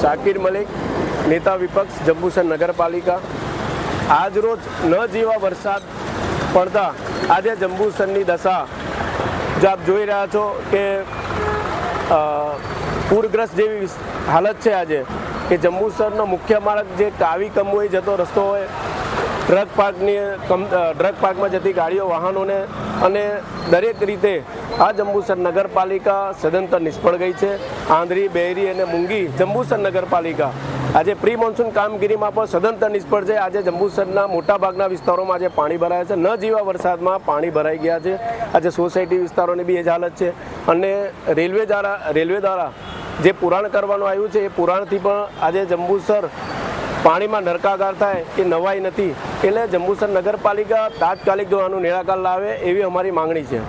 શાકિર મલિક, નેતા વિપક્ષ, જંબુસર નગરપાલિકા। આજ રોજ ન જેવા વરસાદ પડતા આજે જંબુસરની દશા જો આપ જોઈ રહ્યા છો કે પૂરગ્રસ્ત જેવી હાલત છે આજે કે જંબુસરનો મુખ્ય માર્ગ જે કાવી કંબોઈ જતો રસ્તો હોય, ડ્રગ પાર્કમાં જતી ગાડીઓ, વાહનોને અને દરેક રીતે આ જંબુસર નગરપાલિકા સદંતર નિષ્ફળ ગઈ છે। આંધળી, બહેરી અને મૂંગી જંબુસર નગરપાલિકા આજે પ્રી મોન્સૂન કામગીરીમાં પણ સદંતર નિષ્ફળ છે। આજે જંબુસરના મોટાભાગના વિસ્તારોમાં આજે પાણી ભરાયા છે, ન જેવા વરસાદમાં પાણી ભરાઈ ગયા છે। આજે સોસાયટી વિસ્તારોની બી એ જ હાલત છે અને રેલવે દ્વારા જે પુરાણ કરવાનું આવ્યું છે એ પુરાણથી પણ આજે જંબુસર પાણીમાં નરકાગાર થાય એ નવાઈ નથી। એટલે જંબુસર નગરપાલિકા તાત્કાલિક જો આનું નિરાકરણ લાવે એવી અમારી માંગણી છે।